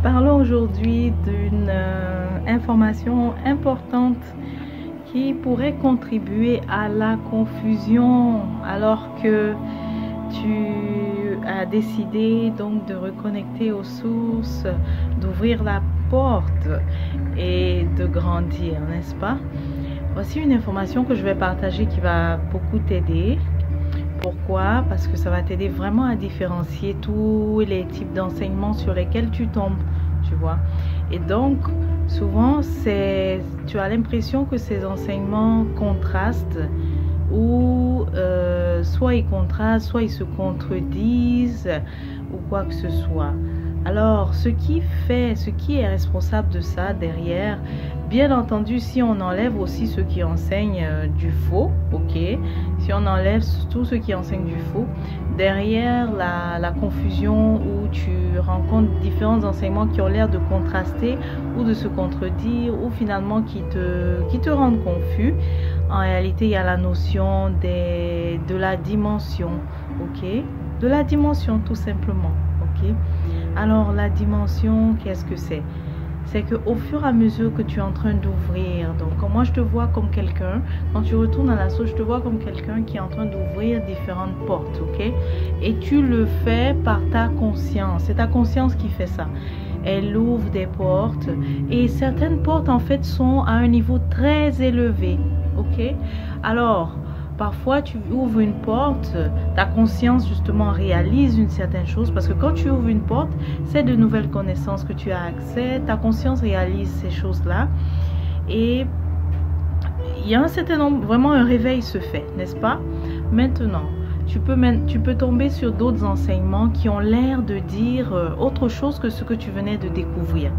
Parlons aujourd'hui d'une information importante qui pourrait contribuer à la confusion alors que tu as décidé donc de reconnecter aux sources, d'ouvrir la porte et de grandir, n'est-ce pas? Voici une information que je vais partager qui va beaucoup t'aider. Pourquoi? Parce que ça va t'aider vraiment à différencier tous les types d'enseignements sur lesquels tu tombes, tu vois. Et donc, souvent, tu as l'impression que ces enseignements contrastent ou soit ils contrastent, soit ils se contredisent ou quoi que ce soit. Alors, ce qui est responsable de ça derrière, bien entendu, si on enlève aussi ceux qui enseignent du faux, ok, si on enlève tous ceux qui enseignent du faux, derrière la confusion où tu rencontres différents enseignements qui ont l'air de contraster ou de se contredire ou finalement qui te rendent confus, en réalité, il y a la notion de la dimension, ok, de la dimension tout simplement, ok. Alors, la dimension, qu'est-ce que c'est? C'est qu'au fur et à mesure que tu es en train d'ouvrir, donc moi je te vois comme quelqu'un, quand tu retournes à la source, je te vois comme quelqu'un qui est en train d'ouvrir différentes portes, ok? Et tu le fais par ta conscience, c'est ta conscience qui fait ça. Elle ouvre des portes et certaines portes en fait sont à un niveau très élevé, ok? Alors, parfois, tu ouvres une porte, ta conscience justement réalise une certaine chose parce que quand tu ouvres une porte, c'est de nouvelles connaissances que tu as accès, ta conscience réalise ces choses-là et il y a un certain nombre, vraiment un réveil se fait, n'est-ce pas? Maintenant, tu peux tomber sur d'autres enseignements qui ont l'air de dire autre chose que ce que tu venais de découvrir.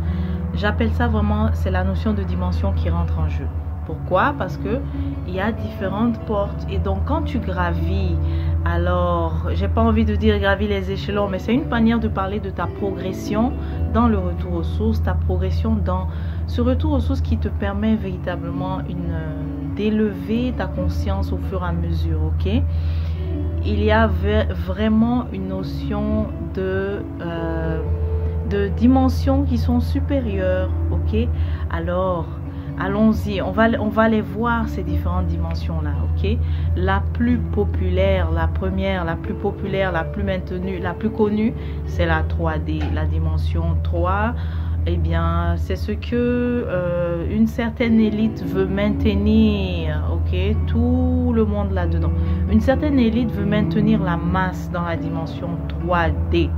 J'appelle ça vraiment, c'est la notion de dimension qui rentre en jeu. Pourquoi? Parce que il y a différentes portes et donc quand tu gravis, alors j'ai pas envie de dire gravis les échelons, mais c'est une manière de parler de ta progression dans le retour aux sources, ta progression dans ce retour aux sources qui te permet véritablement d'élever ta conscience au fur et à mesure, ok? Il y a vraiment une notion de dimensions qui sont supérieures, ok? Alors allons-y, on va les voir ces différentes dimensions-là, ok? La plus populaire, la première, la plus populaire, la plus maintenue, la plus connue, c'est la 3D, la dimension 3. Eh bien, c'est ce que une certaine élite veut maintenir, ok? Tout le monde là-dedans. Une certaine élite veut maintenir la masse dans la dimension 3D.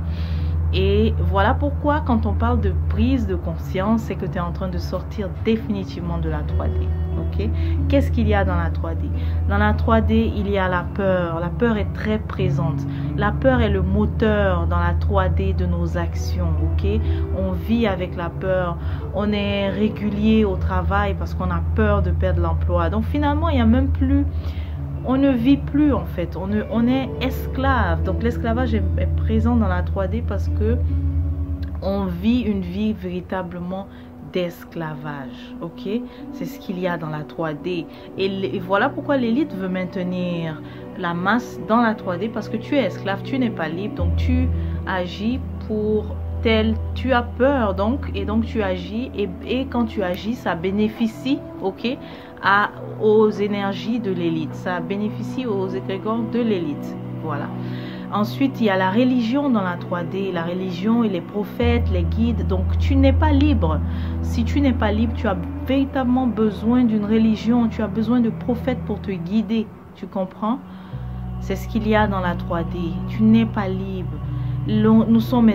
Et voilà pourquoi quand on parle de prise de conscience, c'est que tu es en train de sortir définitivement de la 3D. Ok? Qu'est-ce qu'il y a dans la 3D? Dans la 3D, il y a la peur. La peur est très présente. La peur est le moteur dans la 3D de nos actions. Ok? On vit avec la peur. On est régulier au travail parce qu'on a peur de perdre l'emploi. Donc finalement, il n'y a même plus... On ne vit plus en fait, on est esclave. Donc l'esclavage est présent dans la 3D parce que on vit une vie véritablement d'esclavage, ok? C'est ce qu'il y a dans la 3D. Et voilà pourquoi l'élite veut maintenir la masse dans la 3D parce que tu es esclave, tu n'es pas libre, donc tu agis pour tel, tu as peur donc, et donc tu agis, et quand tu agis, ça bénéficie, ok, aux énergies de l'élite, ça bénéficie aux égrégores de l'élite, voilà. Ensuite, il y a la religion dans la 3D, la religion et les prophètes, les guides, donc tu n'es pas libre. Si tu n'es pas libre, tu as véritablement besoin d'une religion, tu as besoin de prophètes pour te guider, tu comprends? C'est ce qu'il y a dans la 3D, tu n'es pas libre. Nous sommes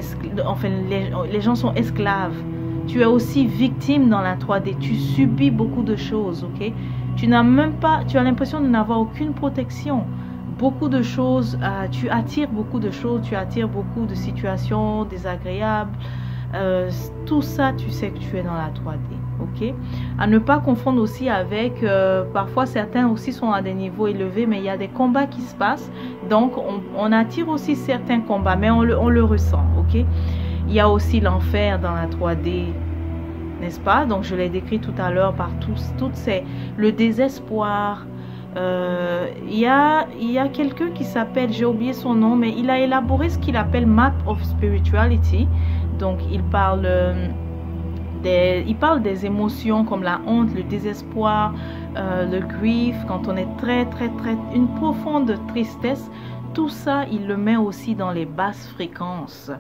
enfin, les gens sont esclaves. Tu es aussi victime dans la 3D. Tu subis beaucoup de choses, ok? Tu n'as même pas, tu as l'impression de n'avoir aucune protection. Beaucoup de choses, tu attires beaucoup de choses, tu attires beaucoup de situations désagréables. Tout ça, tu sais que tu es dans la 3D, ok? À ne pas confondre aussi avec, parfois certains aussi sont à des niveaux élevés, mais il y a des combats qui se passent. Donc, on attire aussi certains combats, mais on le ressent, ok? Il y a aussi l'enfer dans la 3D, n'est-ce pas? Donc, je l'ai décrit tout à l'heure par le désespoir. Il y a quelqu'un qui s'appelle, j'ai oublié son nom, mais il a élaboré ce qu'il appelle Map of Spirituality. Donc il parle des émotions comme la honte, le désespoir, le grief, quand on est une profonde tristesse. Tout ça, il le met aussi dans les basses fréquences.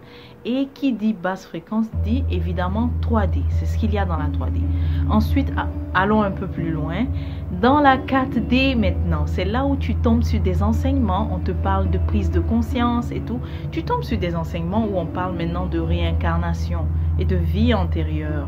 Et qui dit basse fréquence dit évidemment 3D. C'est ce qu'il y a dans la 3D. Ensuite, allons un peu plus loin. Dans la 4D maintenant, c'est là où tu tombes sur des enseignements. On te parle de prise de conscience et tout. Tu tombes sur des enseignements où on parle maintenant de réincarnation et de vie antérieure.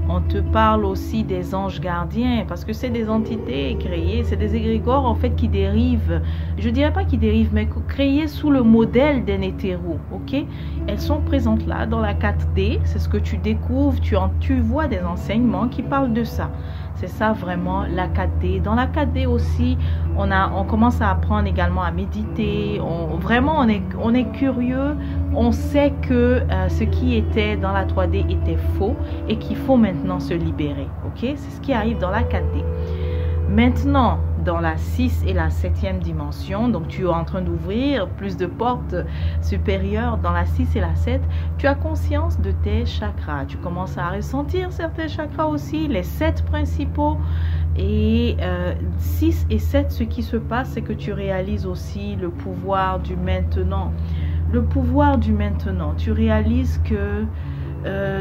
On te parle aussi des anges gardiens parce que c'est des entités créées, c'est des égrégores en fait qui dérivent, je dirais pas qui dérivent, mais créées sous le modèle des Néthéros, ok? Elles sont présentes là dans la 4D, c'est ce que tu découvres, tu vois des enseignements qui parlent de ça. C'est ça vraiment la 4D. Dans la 4D aussi, on commence à apprendre également à méditer. On est curieux. On sait que ce qui était dans la 3D était faux et qu'il faut maintenant se libérer. Ok? C'est ce qui arrive dans la 4D. Maintenant, dans la 6 et la 7e dimension, donc tu es en train d'ouvrir plus de portes supérieures dans la 6 et la 7, tu as conscience de tes chakras. Tu commences à ressentir certains chakras aussi, les 7 principaux. Et 6 et 7, ce qui se passe, c'est que tu réalises aussi le pouvoir du maintenant. Le pouvoir du maintenant. Tu réalises que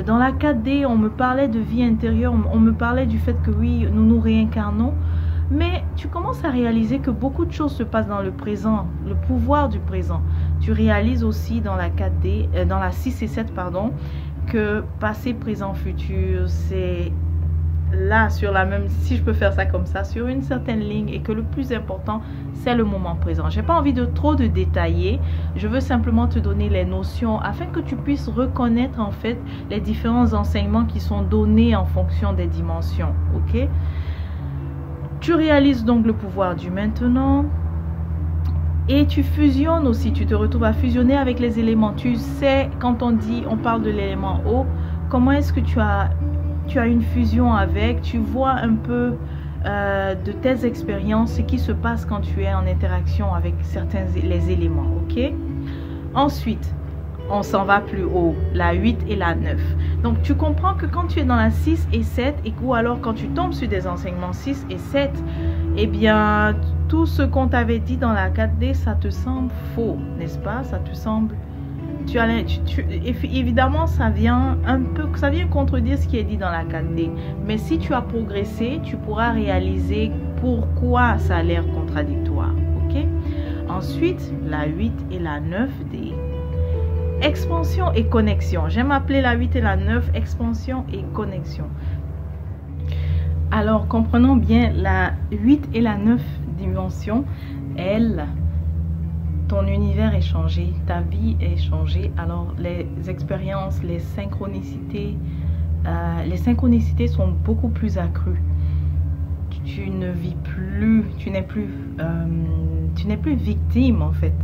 dans la 4D, on me parlait de vie intérieure, on me parlait du fait que oui, nous nous réincarnons. Mais tu commences à réaliser que beaucoup de choses se passent dans le présent, le pouvoir du présent. Tu réalises aussi dans la 4D, dans la 6 et 7, pardon, que passé, présent, futur, c'est là sur la même, si je peux faire ça comme ça, sur une certaine ligne et que le plus important, c'est le moment présent. J'ai pas envie de trop de détailler, je veux simplement te donner les notions afin que tu puisses reconnaître en fait les différents enseignements qui sont donnés en fonction des dimensions, ok? Tu réalises donc le pouvoir du maintenant et tu fusionnes aussi, tu te retrouves à fusionner avec les éléments. Tu sais, quand on parle de l'élément eau, comment est-ce que tu as une fusion avec, tu vois un peu de tes expériences, ce qui se passe quand tu es en interaction avec les éléments, ok? Ensuite, on s'en va plus haut, la 8 et la 9. Donc, tu comprends que quand tu es dans la 6 et 7, ou alors quand tu tombes sur des enseignements 6 et 7, eh bien, tout ce qu'on t'avait dit dans la 4D, ça te semble faux, n'est-ce pas? Ça te semble... évidemment, ça vient contredire ce qui est dit dans la 4D. Mais si tu as progressé, tu pourras réaliser pourquoi ça a l'air contradictoire, ok? Ensuite, la 8 et la 9D. Expansion et connexion. J'aime appeler la 8 et la 9 expansion et connexion. Alors, comprenons bien la 8 et la 9 dimension. Ton univers est changé, ta vie est changée. Alors, les expériences, les synchronicités sont beaucoup plus accrues. Tu ne vis plus, tu n'es plus victime en fait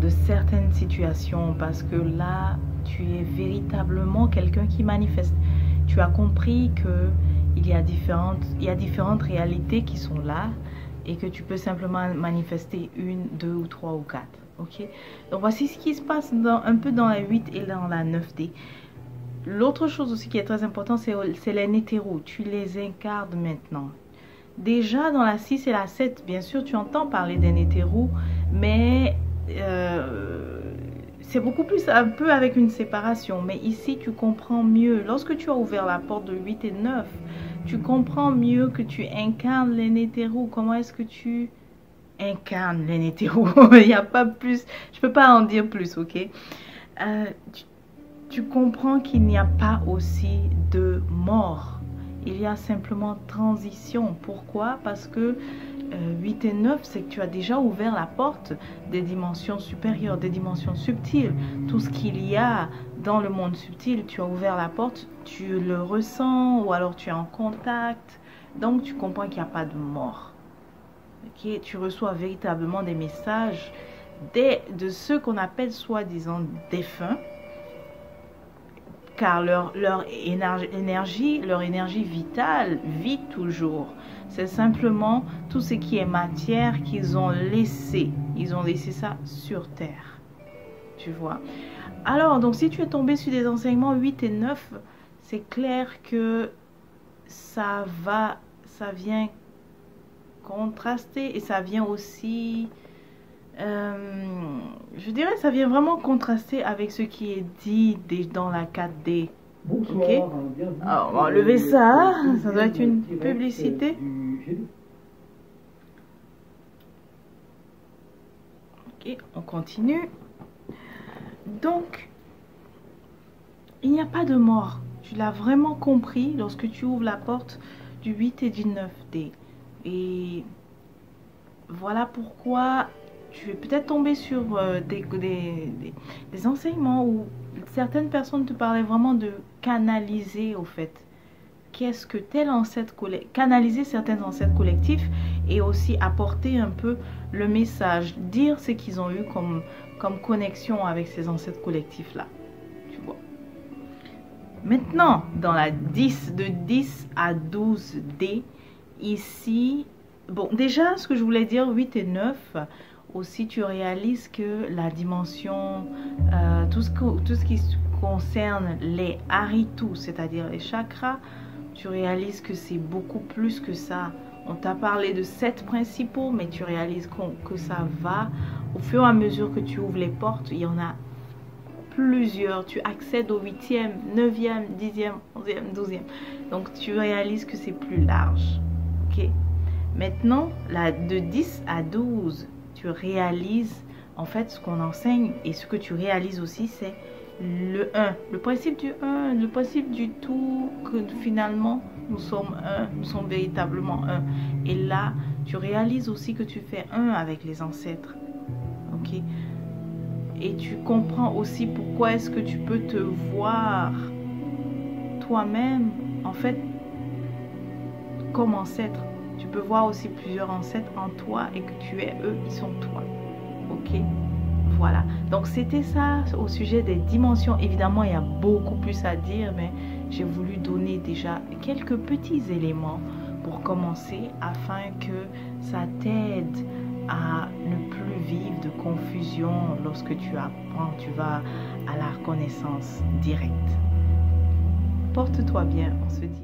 de certaines situations parce que là, tu es véritablement quelqu'un qui manifeste. Tu as compris que il y a différentes réalités qui sont là et que tu peux simplement manifester 1, 2 ou 3 ou 4. Ok? Donc, voici ce qui se passe un peu dans la 8 et dans la 9D. L'autre chose aussi qui est très importante, c'est les Néthéros. Tu les incarnes maintenant. Déjà, dans la 6 et la 7, bien sûr, tu entends parler des Néthéros, mais... c'est beaucoup plus un peu avec une séparation, mais ici tu comprends mieux. Lorsque tu as ouvert la porte de 8 et 9, tu comprends mieux que tu incarnes les Néthéros. Comment est-ce que tu incarnes les Néthéros? Il n'y a pas plus, je peux pas en dire plus, ok? Tu comprends qu'il n'y a pas aussi de mort. Il y a simplement transition. Pourquoi? Parce que 8 et 9, c'est que tu as déjà ouvert la porte des dimensions supérieures, des dimensions subtiles. Tout ce qu'il y a dans le monde subtil, tu as ouvert la porte, tu le ressens ou alors tu es en contact. Donc, tu comprends qu'il n'y a pas de mort. Okay? Tu reçois véritablement des messages de ceux qu'on appelle soi-disant défunts. Car leur énergie vitale vit toujours. C'est simplement tout ce qui est matière qu'ils ont laissé. Ils ont laissé ça sur terre. Tu vois. Alors, donc si tu es tombé sur des enseignements 8 et 9, c'est clair que ça vient contraster et ça vient aussi, je dirais, ça vient vraiment contraster avec ce qui est dit dans la 4D. Ok, alors, on va enlever ça, ça doit être une publicité. Ok, on continue. Donc, il n'y a pas de mort. Tu l'as vraiment compris lorsque tu ouvres la porte du 8 et du 9D. Et voilà pourquoi tu es peut-être tombé sur des enseignements où certaines personnes te parlaient vraiment de canaliser au fait. Qu'est-ce que tel ancêtre canaliser certains ancêtres collectifs et aussi apporter un peu le message, dire ce qu'ils ont eu comme connexion avec ces ancêtres collectifs là, tu vois. Maintenant, dans la 10, de 10 à 12D, ici, bon, déjà, ce que je voulais dire, 8 et 9, aussi, tu réalises que la dimension, tout ce qui concerne les haritus, c'est-à-dire les chakras, tu réalises que c'est beaucoup plus que ça. On t'a parlé de 7 principaux, mais tu réalises que ça va, au fur et à mesure que tu ouvres les portes, il y en a plusieurs. Tu accèdes au 8e, 9e, 10e, 11e, 12e. Donc, tu réalises que c'est plus large. Ok? Maintenant, de 10 à 12, tu réalises, en fait, ce qu'on enseigne et ce que tu réalises aussi, c'est le 1. Le principe du 1, le principe du tout, que finalement, nous sommes un, nous sommes véritablement un. Et là, tu réalises aussi que tu fais un avec les ancêtres. Ok? Et tu comprends aussi pourquoi est-ce que tu peux te voir toi-même, en fait, comme ancêtre. Tu peux voir aussi plusieurs ancêtres en toi et que tu es eux, ils sont toi. Ok? Voilà. Donc, c'était ça au sujet des dimensions. Évidemment, il y a beaucoup plus à dire, mais j'ai voulu donner déjà quelques petits éléments pour commencer afin que ça t'aide à ne plus vivre de confusion lorsque tu apprends, tu vas à la reconnaissance directe. Porte-toi bien, on se dit.